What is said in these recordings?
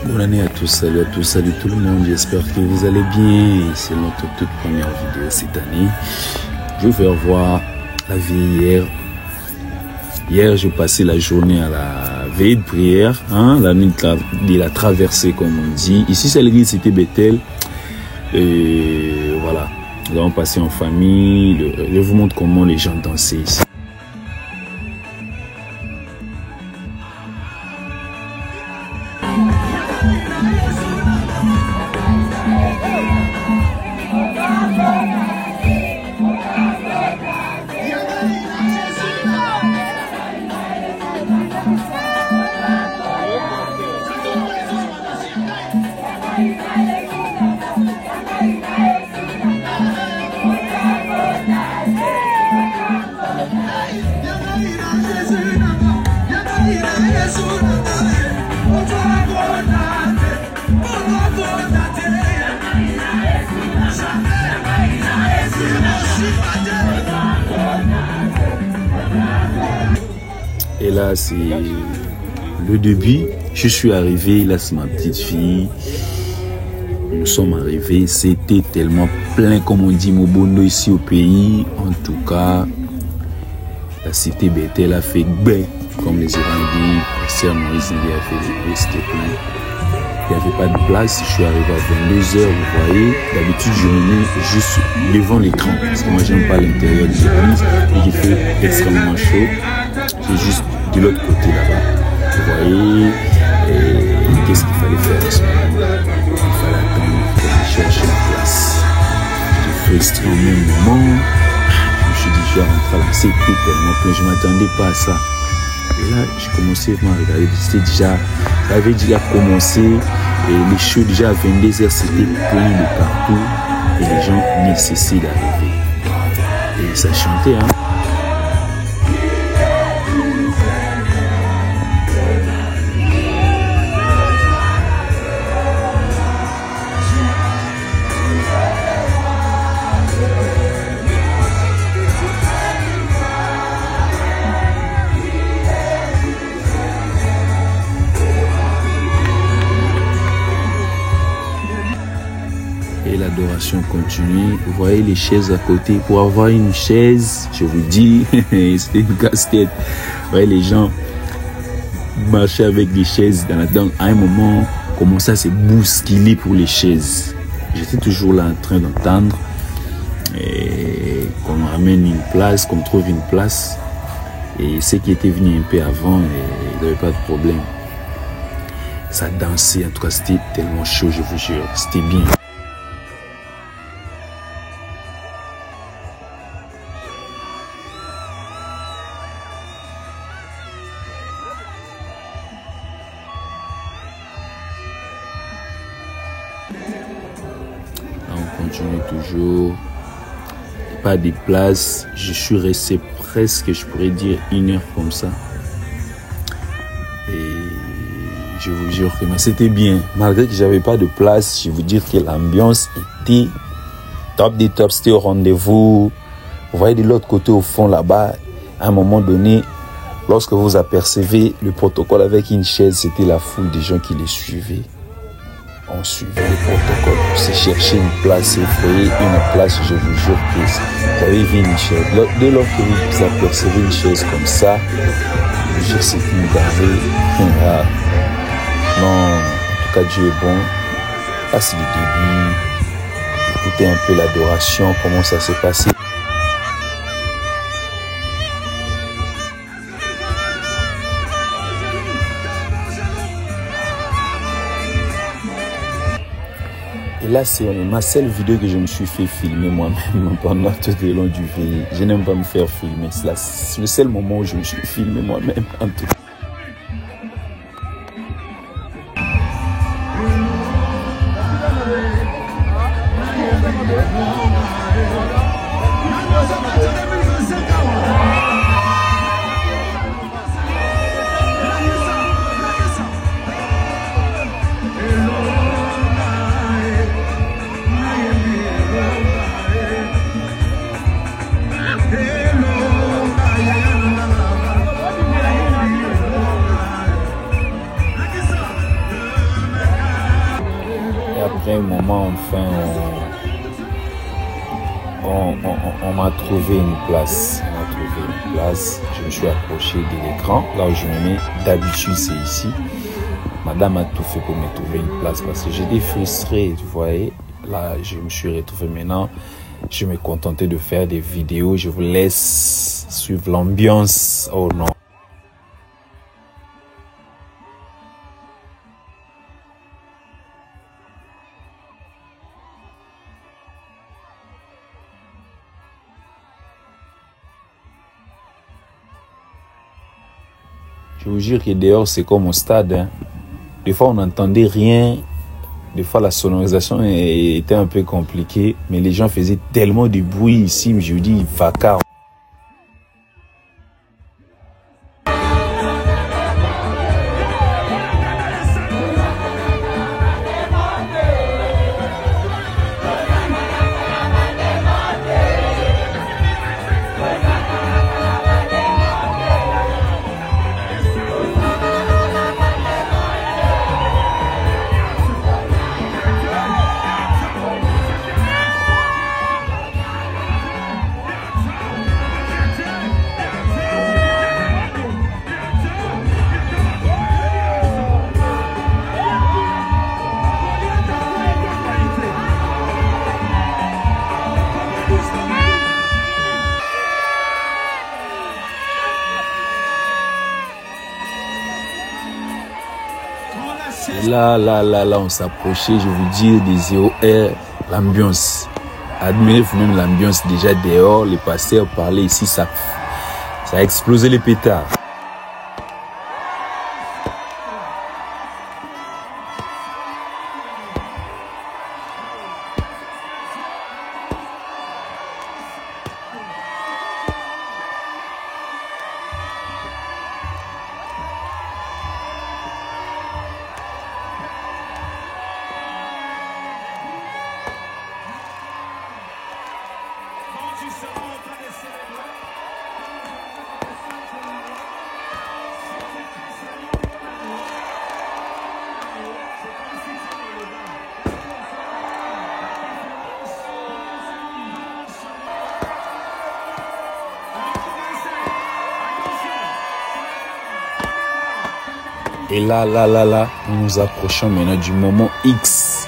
Bonne année à tous, salut tout le monde, j'espère que vous allez bien. C'est notre toute première vidéo cette année. Je vais revoir la vie hier. Hier, j'ai passé la journée à la veille de prière, la nuit de la traversée comme on dit. Ici, c'est l'église Cité Bethel. Et voilà, nous avons passé en famille. Je vous montre comment les gens dansaient ici. Et là, c'est le début. Je suis arrivé, là, c'est ma petite fille. Nous sommes arrivés, c'était tellement plein, comme on dit, Mobondo ici au pays. En tout cas, la Cité Bethel a fait bé, comme les Iraniens. Pasteur Moïse a fait bé, c'était plein. Il n'y avait pas de place. Je suis arrivé à 22h, vous voyez. D'habitude, je me mets juste devant l'écran. Parce que moi, j'aime pas l'intérieur de l'église. Et il fait extrêmement chaud. J'ai juste de l'autre côté là-bas. Vous voyez. Qu'est-ce qu'il fallait faire en ce moment? Il fallait attendre pour aller chercher une place. J'étais frustré au même moment. Je me suis dit, je vais rentrer là. C'était tellement plein. Je ne m'attendais pas à ça. Et là, j'ai commencé à regarder. C'était déjà, ça avait déjà commencé. Et les shows déjà à 22h, c'était plein de partout. Et les gens n'y cessaient d'arriver. Et ça chantait, hein. Et l'adoration continue. Vous voyez les chaises à côté. Pour avoir une chaise, je vous dis, c'était une casse-tête. Vous voyez les gens marchaient avec des chaises dans à un moment, commençaient à se bousculer pour les chaises. J'étais toujours là en train d'entendre qu'on ramène une place, qu'on trouve une place. Et ceux qui étaient venus un peu avant, ils n'avaient pas de problème. Ça dansait, en tout cas c'était tellement chaud, je vous jure. C'était bien. On continue toujours. Pas de place. Je suis resté presque, je pourrais dire, 1 heure comme ça. Et je vous jure que c'était bien. Malgré que j'avais pas de place, je vous dire que l'ambiance était top des tops. C'était au rendez-vous. Vous voyez de l'autre côté au fond là-bas, à un moment donné, lorsque vous apercevez le protocole avec une chaise, c'était la foule des gens qui les suivaient. On suivait le protocole pour se chercher une place. Vous voyez une place, je vous jure que vous avez vu une chaise. Dès lors que vous apercevez une chaise comme ça, je vous jure que c'est une denrée. Non, en tout cas Dieu est bon. Là c'est le début. Écoutez un peu l'adoration, comment ça s'est passé. Et là, c'est ma seule vidéo que je me suis fait filmer moi-même pendant tout le long du veillée. Je n'aime pas me faire filmer. C'est le seul moment où je me suis filmé moi-même en tout cas. après un moment, enfin, on m'a trouvé une place. On m'a trouvé une place. Je me suis approché de l'écran. Là où je me mets, d'habitude, c'est ici. Madame a tout fait pour me trouver une place parce que j'étais frustré, vous voyez. Là, je me suis retrouvé maintenant. Je me contentais de faire des vidéos. Je vous laisse suivre l'ambiance. Oh non. Je vous jure que dehors, c'est comme au stade. Hein. Des fois, on n'entendait rien. Des fois, la sonorisation était un peu compliquée. Mais les gens faisaient tellement de bruit ici. Je vous dis, vacarme. Là, on s'approchait, je vous dis, des 0R, l'ambiance. Admirez vous-même l'ambiance déjà dehors, les pasteurs parlaient ici, ça a explosé les pétards. Et là, nous nous approchons maintenant du moment X.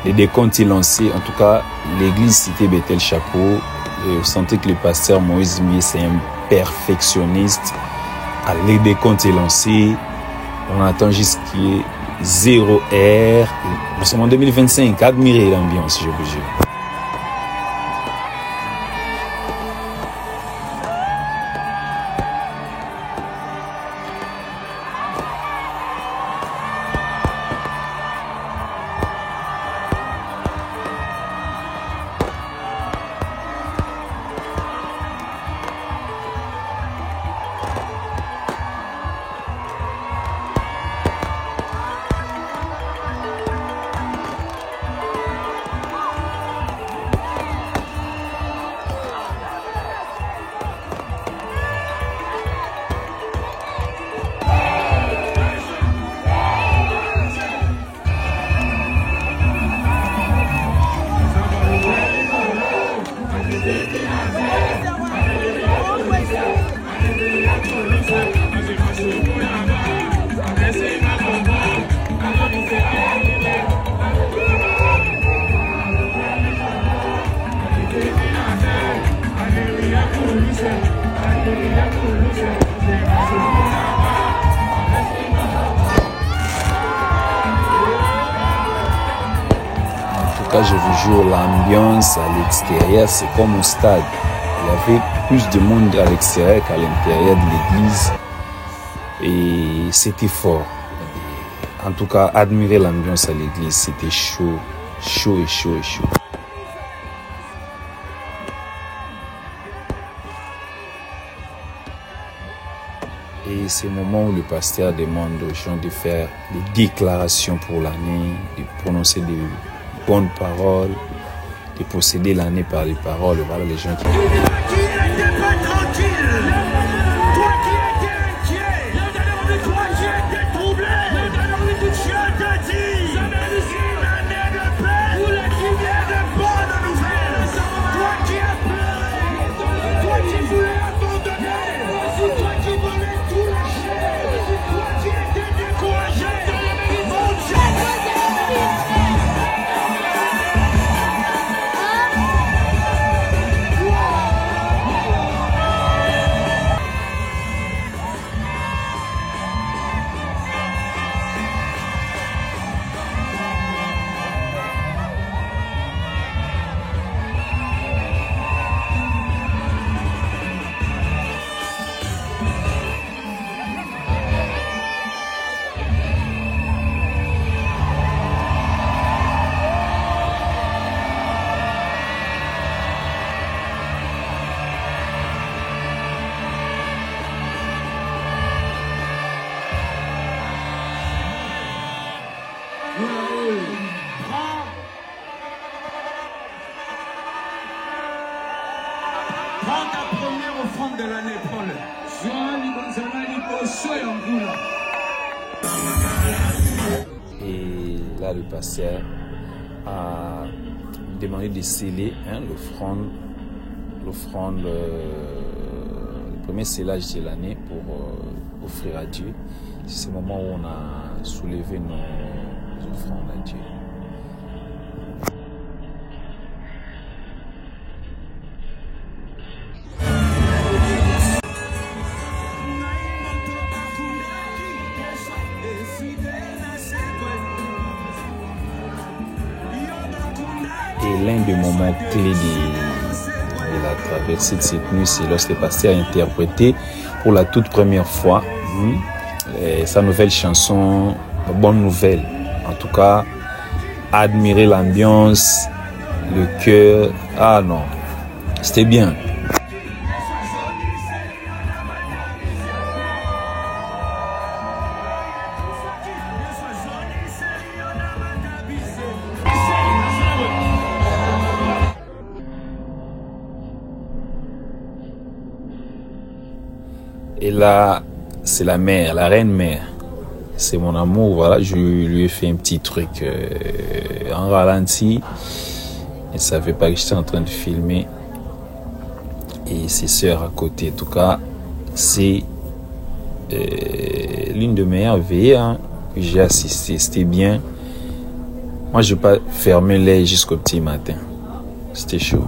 Les décomptes est lancé. En tout cas, l'église cité Bethel Chapeau. Vous sentez que le pasteur Moïse Mier, c'est un perfectionniste. Les décomptes est lancé. On attend jusqu'il y ait 0 R. Nous sommes en 2025. Admirez l'ambiance, je vous jure. En tout cas, je vous jure, l'ambiance à l'extérieur, c'est comme au stade. Il y avait plus de monde à l'extérieur qu'à l'intérieur de l'église. Et c'était fort. En tout cas, admirer l'ambiance à l'église, c'était chaud. Chaud et chaud et chaud. Et c'est le moment où le pasteur demande aux gens de faire des déclarations pour l'année, de prononcer des bonnes paroles, de posséder l'année par les paroles. Voilà les gens qui... Toi qui étais troublé, je te dis, une année de Prends ta première offrande de l'année, Paul. Et là, le pasteur a demandé de sceller l'offrande, le premier scellage de l'année pour offrir à Dieu. C'est ce moment où on a soulevé nos offrandes à Dieu. Et l'un des moments clés de la traversée de cette nuit, c'est lorsque le pasteur a interprété pour la toute première fois sa nouvelle chanson, Bonne Nouvelle. En tout cas, admirer l'ambiance, le cœur. Ah non, c'était bien. Et là, c'est la mère, la reine mère. C'est mon amour, voilà. Je lui ai fait un petit truc en ralenti. Elle ne savait pas que j'étais en train de filmer. Et ses sœurs à côté. En tout cas, c'est l'une de mes meilleures veillées que j'ai assisté. C'était bien. Moi, je n'ai pas fermé l'œil jusqu'au petit matin. C'était chaud.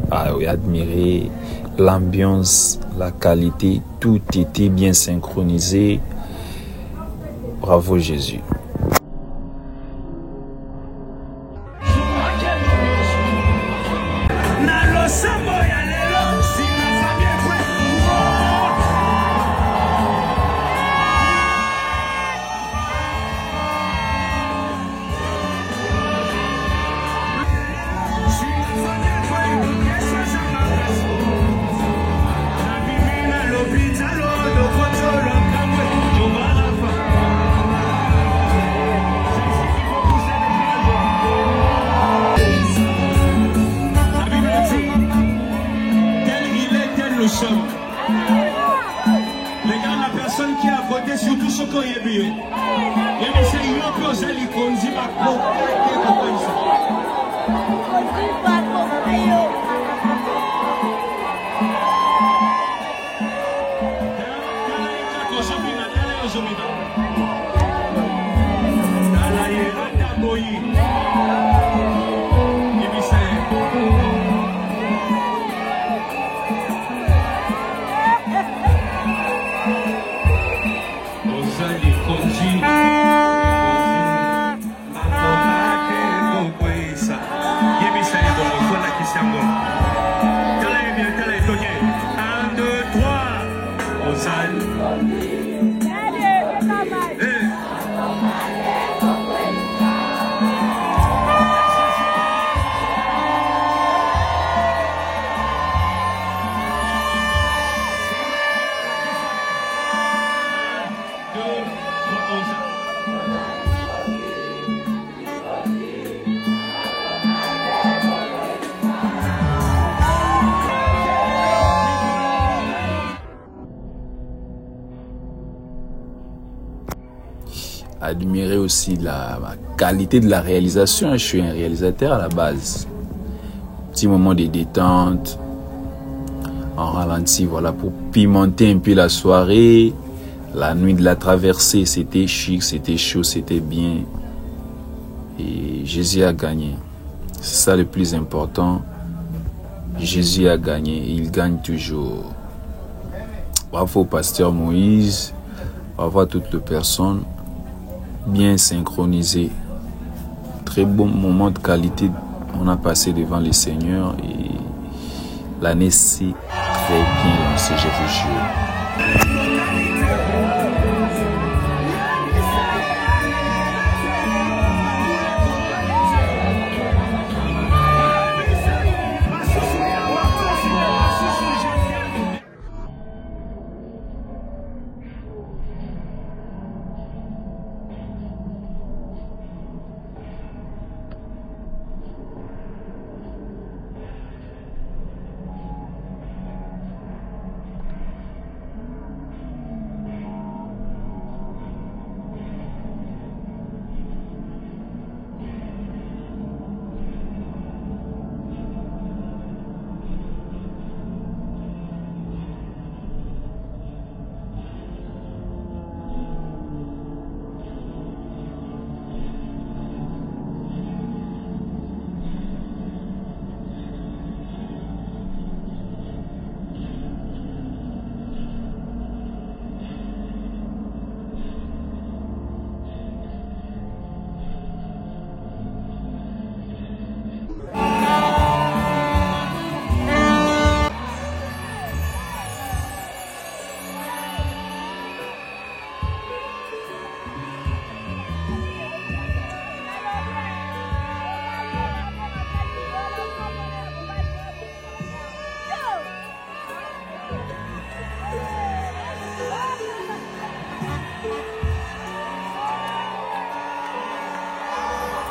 Ah oui, admirer l'ambiance, la qualité, tout était bien synchronisé. Bravo Jésus. Regarde la personne qui est à côté, surtout ce qu'on y est bien. Il y a des gens qui ont posé les conduits par Admirer aussi la qualité de la réalisation. Je suis un réalisateur à la base. Petit moment de détente, en ralenti, voilà, pour pimenter un peu la soirée. La nuit de la traversée, c'était chic, c'était chaud, c'était bien. Et Jésus a gagné. C'est ça le plus important. Jésus a gagné, il gagne toujours. Bravo pasteur Moïse, bravo à toutes les personnes. Bien synchronisé, très bon moment de qualité on a passé devant le Seigneur et l'année s'est très bien lancée, je vous jure.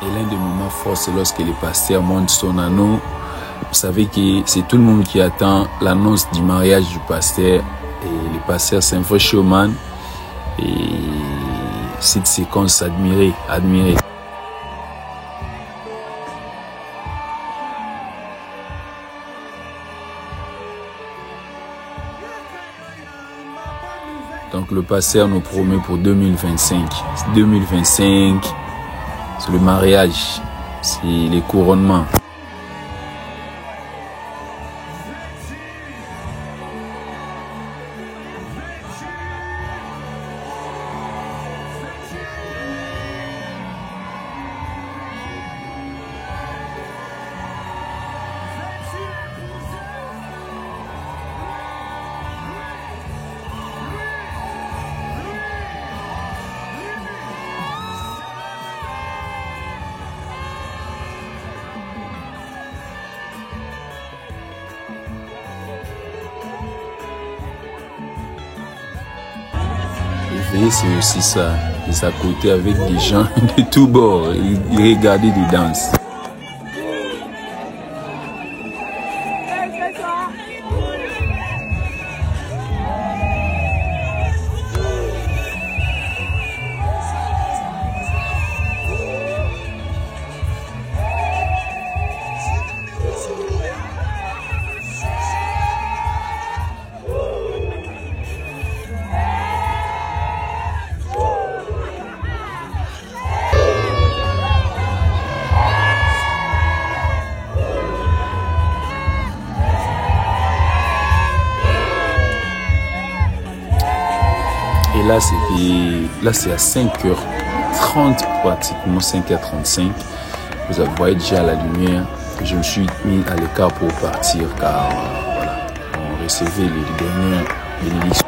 Et l'un des moments forts, c'est lorsque le pasteur monte son anneau. Vous savez que c'est tout le monde qui attend l'annonce du mariage du pasteur. Et le pasteur, c'est un vrai showman. Et cette séquence admirée. Donc le pasteur nous promet pour 2025. 2025, c'est le mariage, c'est les couronnements. Et c'est aussi ça, ils à côté avec des gens de tous bords, ils regardaient des danses. Et là, c'est à 5h30 pratiquement, 5h35. Vous voyez déjà la lumière. Je me suis mis à l'écart pour partir car voilà, on recevait les dernières bénédictions.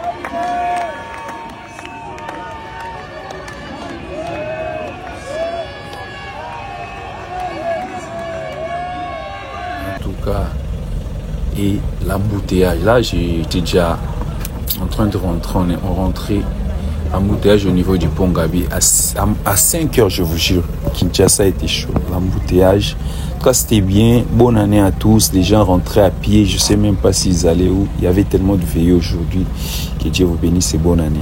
En tout cas, et l'embouteillage. Là, j'étais déjà en train de rentrer, on rentrait embouteillage au niveau du pont Gabi à 5h, je vous jure. Kinshasa était chaud, l'embouteillage. En tout cas, c'était bien. Bonne année à tous. Les gens rentraient à pied. Je ne sais même pas s'ils allaient où. Il y avait tellement de veillées aujourd'hui. Que Dieu vous bénisse et bonne année.